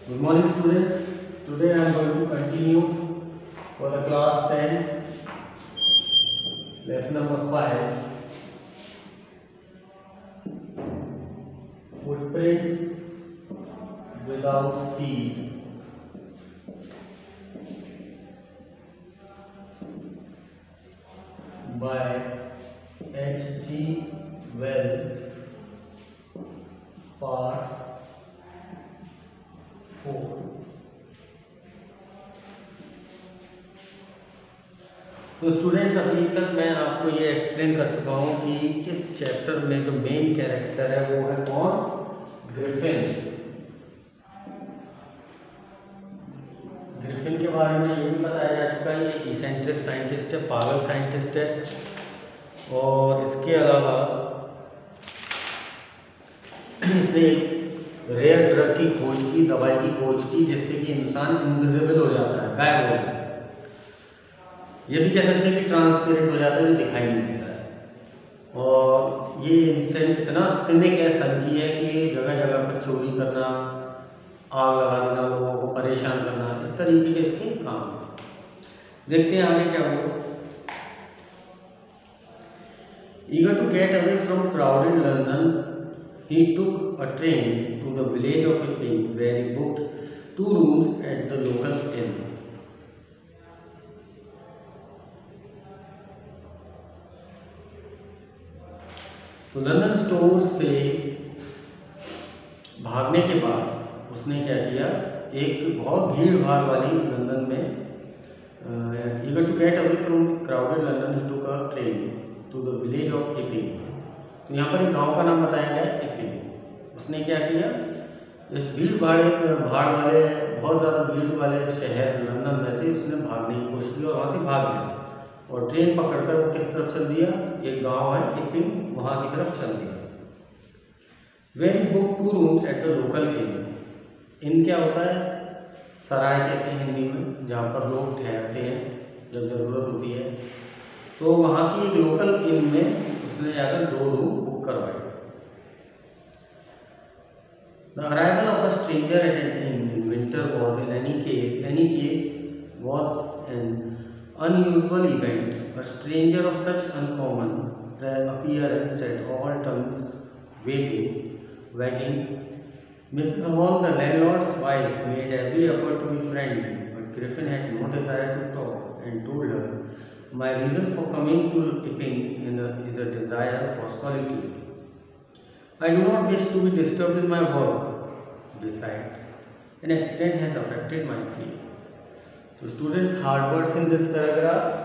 Good morning, students. Today I am going to continue for the class 10, lesson number 5, footprints without feet by H.G. Wells, part 4. तो students, अभी तक मैं आपको ये explain कर चुका हूँ कि इस चैप्टर में जो मेन कैरेक्टर है वो है कौन? ग्रिफिन। ग्रिफिन के बारे में ये भी बताया जा चुका है, ये इसेंट्रिक साइंटिस्ट है, पागल साइंटिस्ट है। और इसके अलावा इसने एक रेयर ड्रग की खोज की, दवाई की खोज की, जिससे कि इंसान इनविजिबल हो जाता है, गायब हो जाता है। ये भी कह सकते हैं कि ट्रांसपेरेंट हो जाता है, जो दिखाई नहीं देता है। और ये इंसेंट इतना सिनिक है, सनकी है कि जगह जगह पर चोरी करना, आग लगा देना, लोगों को परेशान करना, इस तरीके के इसके काम है। देखते हैं आगे क्या हुआ। Eager to get away from crowded London, he took a train to the village of Epping, where he booked 2 rooms at the local inn. तो लंदन स्टोर से भागने के बाद उसने क्या किया, एक बहुत भीड़ भाड़ वाली लंदन में, eager to get away from crowded London, he took a train to the village of Epping. तो यहाँ पर एक गांव का नाम बताया गया है, एपिंग। उसने क्या किया, इस भीड़ भाड़ वाले, बहुत ज़्यादा भीड़ वाले शहर लंदन में से उसने भागने की कोशिश की और वहाँ से भाग गया। और ट्रेन पकड़कर वो किस तरफ चल दिया, एक गांव है एपिंग, वहाँ की तरफ चल दिया। Very book 2 rooms at the local inn. Inn क्या होता है? सराय कहते हैं हिंदी में, जहाँ पर लोग ठहरते हैं जब ज़रूरत होती है। तो वहाँ की एक लोकल इन में उसने जाकर 2 रूम बुक करवाए। The arrival of a stranger at an inn in winter was in any case was an unusual event. A stranger of such uncommon appearance set all tongues wagging. Mrs. Hall, the landlord's wife, made every effort to be friendly, but Griffin had no desire to talk and told her, "My reason for coming to Epping is a desire for solitude. I do not wish to be disturbed in my work. Besides, an accident has affected my feelings." So students, hard words in this paragraph.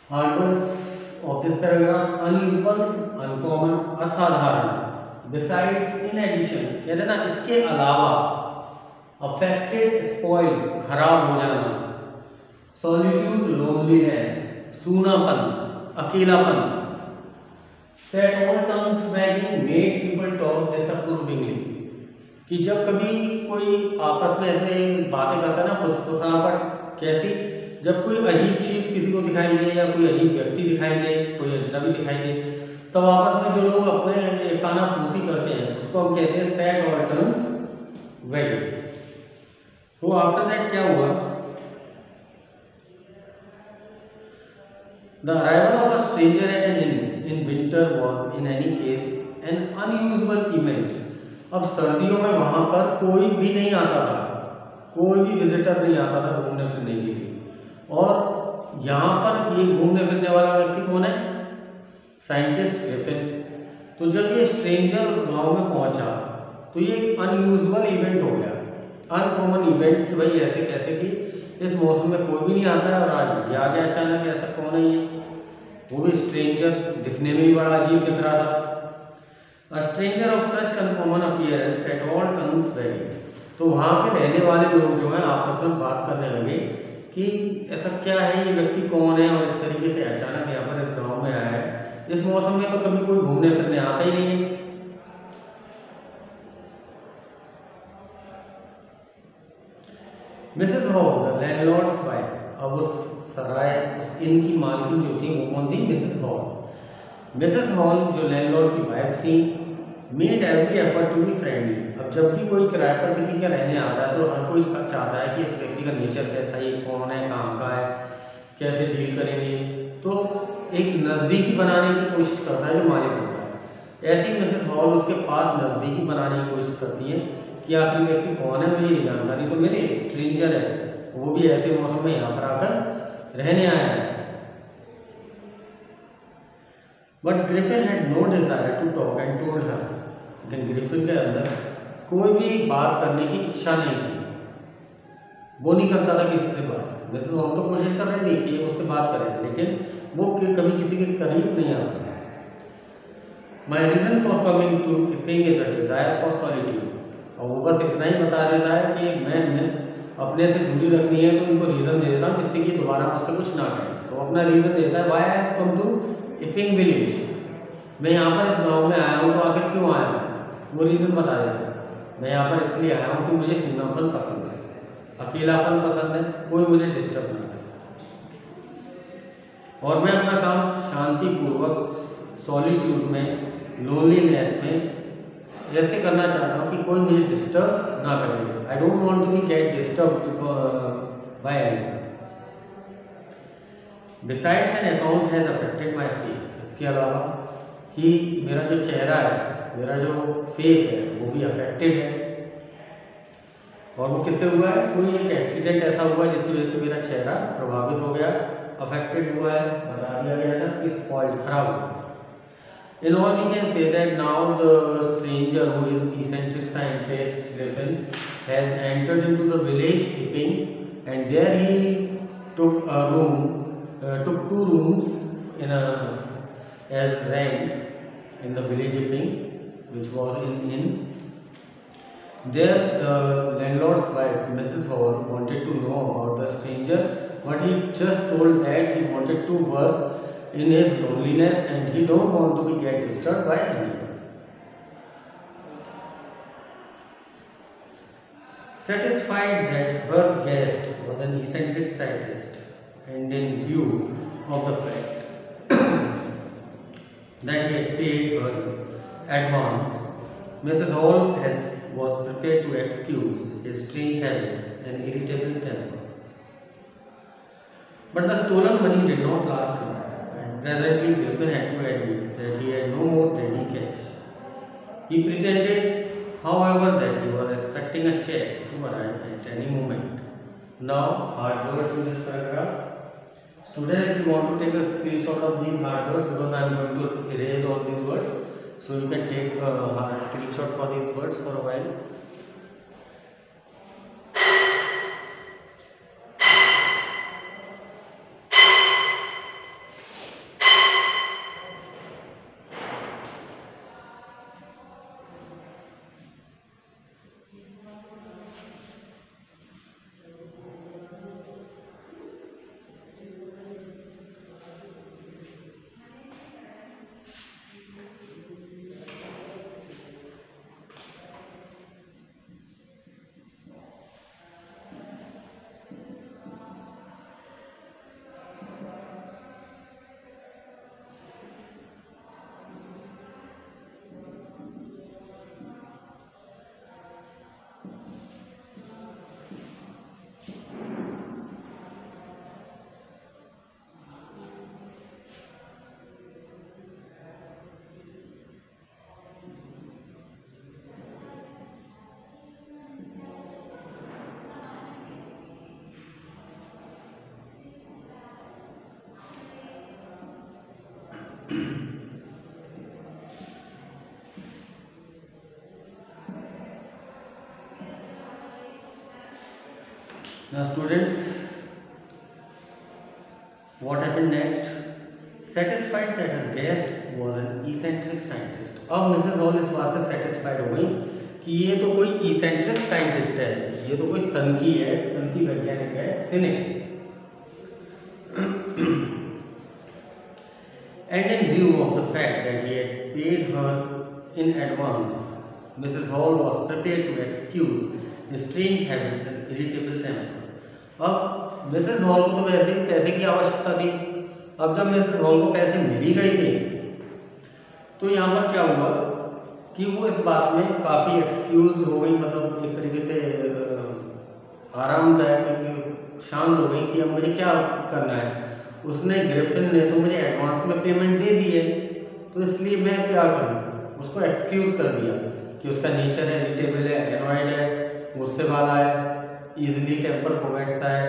Hard words of this paragraph: unusual, uncommon, असाधारण, besides, in addition, कहते हैं ना इसके अलावा, affected, spoil, खराब हो जाना, solitude, loneliness, सूनापन, अकेलापन, set all terms wagging, made people talk disapprovingly, कि जब कभी कोई आपस में ऐसे बातें करता है ना, फुसफुसाहट, कैसी, जब कोई अजीब चीज किसी को दिखाई दे या कोई अजीब व्यक्ति दिखाई दे, कोई अजनबी दिखाई दे, तब आपस में जो लोग अपने कानाफूसी करते हैं उसको हम कहते हैं सेट ऑल टर्म्स वैगिंग। तो आफ्टर दैट क्या हुआ, the arrival of a stranger at an inn in winter was in any case an unusual event। अब सर्दियों में वहां पर कोई भी नहीं आता था, कोई भी विजिटर नहीं आता था घूमने फिरने के लिए। और यहाँ पर ये घूमने फिरने वाला व्यक्ति कौन है? Scientist Griffin. तो जब ये स्ट्रेंजर उस गांव में पहुंचा तो ये एक अनयूजुअल इवेंट हो गया, अनकॉमन इवेंट, कि भाई ऐसे कैसे कि इस मौसम में कोई भी नहीं आता है और आज ये आ गया अचानक, ऐसा कौन है ये, वो भी स्ट्रेंजर, दिखने में ही बड़ा अजीब दिख रहा था। A stranger of such uncommon appearance set all tongues wagging। तो वहाँ के रहने वाले लोग जो हैं आपस में बात करने लगे कि ऐसा क्या है, ये व्यक्ति कौन है और इस तरीके से अचानक यहाँ पर इस गांव में आया है, इस मौसम में तो कभी कोई घूमने फिरने आता ही नहीं है। Mrs hall, the landlords wife, अब उस सराय, उस इन की मालकिन जो थी वो कौन थी? Mrs Hall. मिसेस हॉल जो लैंडलॉर्ड की वाइफ थी, made every effort to be friendly. अब जब भी कोई किराए पर किसी के रहने आता है तो हर कोई चाहता है कि इस व्यक्ति का नेचर कैसा है, कौन है, कहाँ का है, कैसे डील करेंगे, तो एक नज़दीकी बनाने की कोशिश करता है जो मालिक होता है। ऐसी मिसेस हॉल उसके पास नज़दीकी बनाने की कोशिश करती है कि आखिर व्यक्ति कौन है मुझे ये जानकारी तो मेरे, स्ट्रेंजर है, वो भी ऐसे मौसम में यहाँ पर आकर रहने आया है। But Griffin had no desire to talk and told her. लेकिन ग्रिफिन के अंदर कोई भी बात करने की इच्छा नहीं थी, वो नहीं करता था किसी से बात। वैसे तो हम तो कोशिश कर रहे थे कि उससे बात करें, लेकिन वो कभी किसी के करीब नहीं आता। My reason for coming to Ipping is a desire for solitude. और वो बस इतना ही बता देता है कि मैं अपने से दूरी रखनी है, तो उनको रीज़न दे देता हूँ जिससे कि दोबारा मुझसे कुछ ना करें। तो अपना रीज़न देता है, why I have come to Ipping village, मैं यहाँ पर इस गांव में आया हूँ, तो आखिर क्यों आया हूँ, वो रीज़न बता देता है। मैं यहाँ पर इसलिए आया हूँ कि मुझे सूनापन पसंद है, अकेलापन पसंद है, कोई मुझे डिस्टर्ब ना करे, और मैं अपना काम शांतिपूर्वक सॉलिट्यूड में, लोनलीनेस में ऐसे करना चाहता हूँ कि कोई मुझे डिस्टर्ब ना करे। I don't want to be get disturb by anyone. Besides an account has affected my face. इसके अलावा कि मेरा जो चेहरा है, मेरा जो फेस है, वो भी अफेक्टेड है। और वो किससे हुआ है? कोई एक एक्सीडेंट ऐसा हुआ जिसकी वजह से मेरा चेहरा प्रभावित हो गया, अफेक्टेड हुआ है, बता दिया गया था कि स्पॉइल्ड, खराब हुआ। In all, we can say that now the stranger, who is eccentric scientist Griffin, has entered into the village Epping, and there he took a room, took 2 rooms in a as rent in the village Epping, which was in. There, the landlord's wife, Mrs. Hall, wanted to know about the stranger, but he just told that he wanted to work in his loneliness and he don't want to be get disturbed by anyone. Satisfied that her guest was an eccentric scientist, and in view of the fact that he had paid her advance, Mrs. Hall was prepared to excuse his strange habits and irritable temper. But the stolen money did not last long. Presently, Griffin had to admit that he had no more ready cash. He pretended, however, that he was expecting a check to arrive at any moment. Now, hard words in this paragraph. Students, if you want to take a screenshot of these hard words, because I am going to erase all these words, so you can take a hard screenshot for these words for a while. Now students, what happened next? Satisfied that her guest was an eccentric scientist. अब Mrs hall इस बात से satisfied हो गई कि ये तो कोई इसेंट्रिक साइंटिस्ट है, ये तो कोई सन की वैज्ञानिक है, scenic. And in view of the fact that he had paid her in advance, Mrs. Hall was prepared to excuse his strange habits and irritable temper. अब मिसेस हॉल को तो वैसे ही पैसे की आवश्यकता थी। अब जब मिसेस हॉल को पैसे मिल ही गए थे, तो यहाँ पर क्या हुआ कि वो इस बात में काफ़ी एक्सक्यूज हो गई, मतलब एक तरीके से आरामदायक शांत हो गई कि अब मुझे क्या करना है। उसने ग्रिफिन ने तो मुझे एडवांस में पेमेंट दे दी है, तो इसलिए मैं क्या करूँ, उसको एक्सक्यूज कर दिया कि उसका नेचर है, इरिटेबल है, एनॉयड है, गुस्से वाला है, इजीली टेम्पर को बैठता है।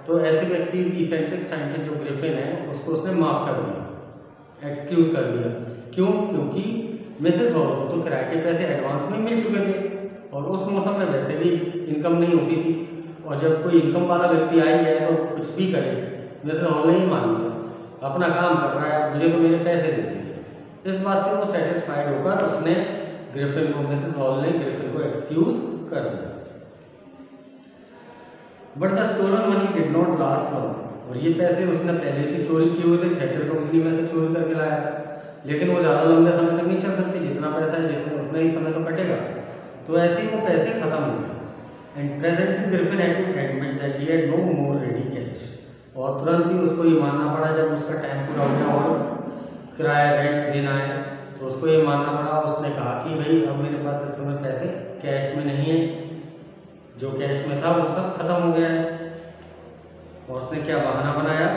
तो ऐसे व्यक्ति इसेंट्रिक साइंटिस्ट जो ग्रिफिन है उसको उसने माफ़ कर दिया, एक्सक्यूज कर दिया। क्यों? क्योंकि मिसेस हॉल को तो किराए के पैसे एडवांस में मिल चुके थे और उस मौसम में वैसे भी इनकम नहीं होती थी, और जब कोई इनकम वाला व्यक्ति आ ही गया तो कुछ भी करे, मिसेस हॉल ने ही मान लिया, अपना काम कर रहा है, मुझे तो मेरे पैसे दे दिए। इस बात से वो सेटिस्फाइड होकर उसने ग्रिफिन को, मिसेस हॉल ने ग्रिफिन को एक्सक्यूज कर दिया। But the stolen money did not last long, और ये पैसे उसने पहले से चोरी किए हुए थे, थिएटर कंपनी में से चोरी करके लाया था, लेकिन वो ज़्यादा लंबे समय तक नहीं चल सकती, जितना पैसा है जितना उतना ही समय तो कटेगा। तो ऐसे ही वो पैसे खत्म हो गए। And presently Griffin had to admit that he had no more ready cash, और तुरंत ही उसको ये मानना पड़ा, जब उसका टाइम पूरा हो गया और किराया रेंट देना है, तो उसको ये मानना पड़ा। उसने कहा कि भाई अब मेरे पास इस समय पैसे कैश में नहीं है, जो कैश में था वो सब खत्म हो गया है। और उसने क्या बहाना बनाया?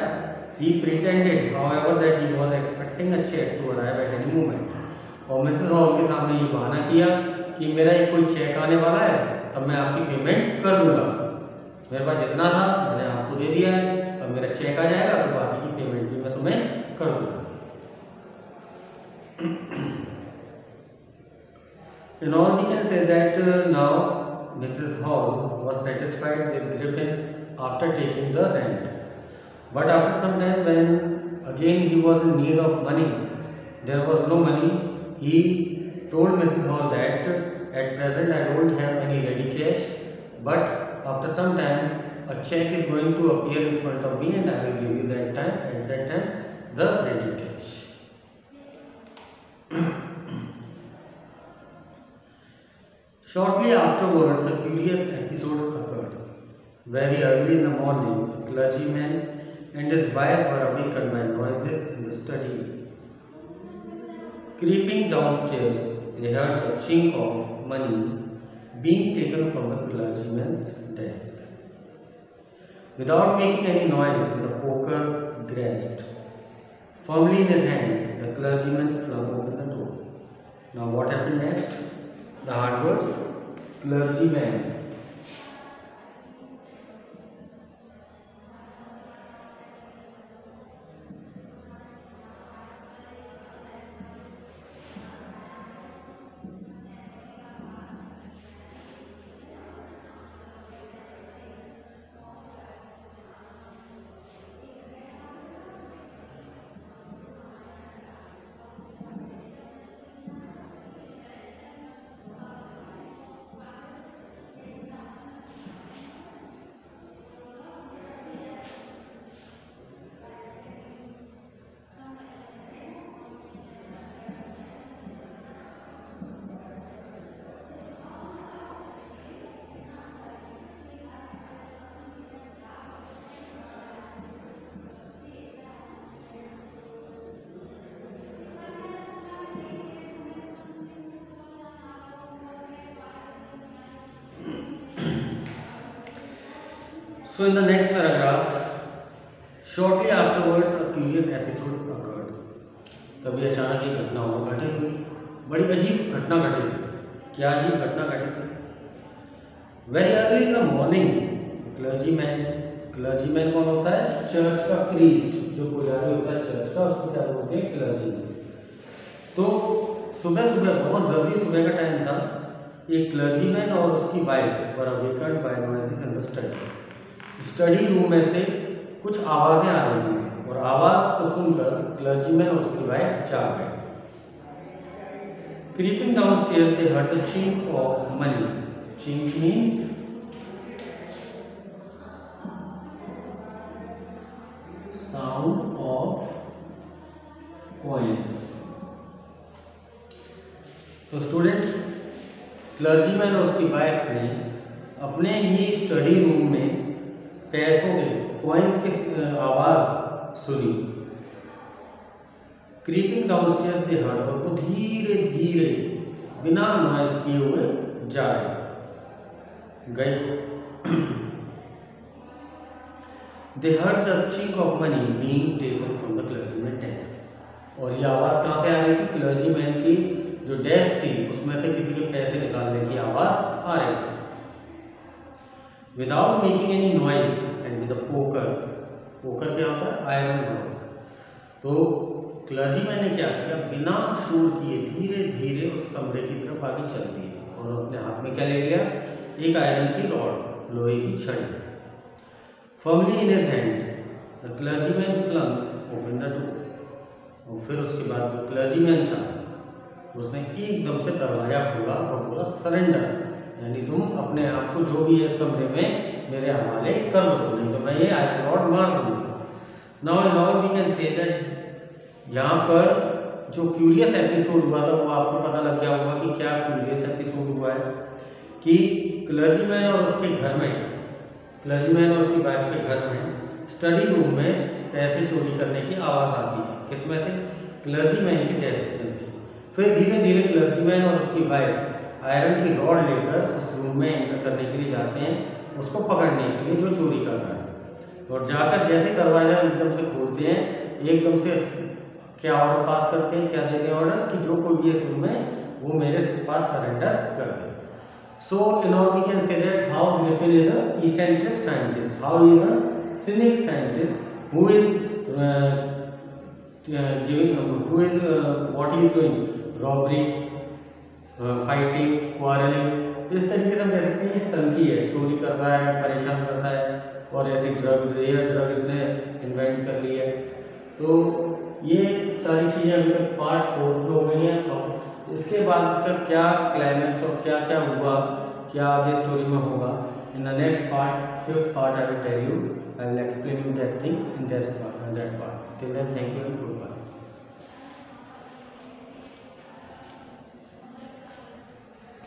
He pretended, however, that he was expecting a check to arrive at any moment. और मिसेस हॉल के सामने ये बहाना किया कि मेरा एक कोई चेक आने वाला है, तब मैं आपकी पेमेंट कर दूंगा। मेरे पास जितना था मैंने आपको दे दिया है, अब मेरा चेक आ जाएगा तो बाकी की पेमेंट भी मैं तुम्हें कर दूंगा। In all, we can say that now Mrs. Hall was satisfied with Griffin after taking the rent. But after some time, when again he was in need of money, there was no money. He told Mrs. Hall that at present I don't have any ready cash, but after some time a check is going to appear in front of me and I will give you at that time the ready cash. Shortly afterwards, a curious episode occurred. Very early in the morning, a clergyman and his wife were awakened by noises in the study. Creeping downstairs, they heard the chink of money being taken from the clergyman's desk. Without making any noise, the poker grasped firmly in his hand, the clergyman flung open the door. Now what happened next? The hard words, clergyman. So in the next paragraph, shortly afterwards a curious episode occurred. तभी अचानक एक घटना और घटित हुई, बड़ी अजीब घटना घटित। क्या अजीब घटना घटित हुई? Very early in the morning, clergyman कौन होता है? चर्च का प्रीस्ट, जो पुजारी होता है चर्च का, उसको क्या बोलते हैं? क्लर्जीमैन। तो सुबह सुबह, बहुत जल्दी सुबह का टाइम था, एक क्लर्जीमैन और उसकी wife were awakened by noises in the study. Study room में से कुछ आवाज़ें आ रही थी और आवाज़ को सुनकर क्लर्जीमैन और उसकी वाइफ जाग गए। Creeping downstairs they heard the chink of money. Chink means sound of coins. तो स्टूडेंट्स, क्लर्जीमैन और उसकी वाइफ ने अपने ही स्टडी रूम में पैसों के कॉइन्स की आवाज़ सुनी। क्रीपिंग डाउनस्टेयर्स दे हर्ड, और वो धीरे धीरे बिना नॉइज किए हुए जा गए। दे heard the chink of money being taken from the clergyman desk. और ये आवाज़ कहाँ से आ रही थी? क्लर्जीमैन की जो डेस्क थी उसमें से किसी के पैसे निकालने की आवाज़ आ रही थी। Without making any noise and with poker, poker क्या होता है? Iron rod. तो क्लर्जीमैन ने क्या किया? बिना शोर किए धीरे धीरे उस कमरे की तरफ आगे चल दिए और अपने हाथ में क्या ले लिया? एक आयरन की रॉड, लोहे की छड़ी। Firmly in his hand the clergyman flung open the door. और फिर उसके बाद जो क्लर्जीमैन था उसने एकदम से दरवाजा खोला और बोला सरेंडर, यानी तुम अपने आप को जो भी है इस कमरे में मेरे हवाले कर दो, नहीं तो मैं ये आयरन रॉड मार दूंगा। Now we can say that यहाँ पर जो क्यूरियस एपिसोड हुआ था वो आपको पता लग गया होगा कि क्या क्यूरियस एपिसोड हुआ है कि क्लर्जीमैन और उसके घर में, क्लर्जीमैन और उसकी वाइफ के घर में स्टडी रूम में पैसे चोरी करने की आवाज़ आती है। किसमें से? क्लर्जीमैन की डेस्क में से। फिर धीरे धीरे क्लर्जीमैन और उसकी वाइफ आयरन की रॉड लेकर उस रूम में एंटर करने के लिए जाते हैं, उसको पकड़ने के लिए जो चोरी कर रहा है। और जाकर जैसे दरवाजा एकदम से खोलते हैं, एकदम से क्या ऑर्डर पास करते हैं? क्या देते हैं ऑर्डर? कि जो कोई भी इस रूम में वो मेरे पास सरेंडर कर दे। So in all we can say that how Griffin is a eccentric scientist, how is a cynic scientist who is what he is doing, robbery, fighting, quarrelling. इस तरीके से हम कह सकते हैं सनकी है, चोरी कर रहा है, परेशान करता है और ऐसी रेयर ड्रग इसने इन्वेंट कर ली है। तो ये सारी चीज़ें अभी तक पार्ट 4 हो गई हैं। और इसके बाद इसका क्या क्लाइमैक्स और क्या क्या हुआ, क्या आगे स्टोरी में होगा, in the next part, 5th part, I will tell you, I will explain you that thing in that part. Till then thank you and good bye.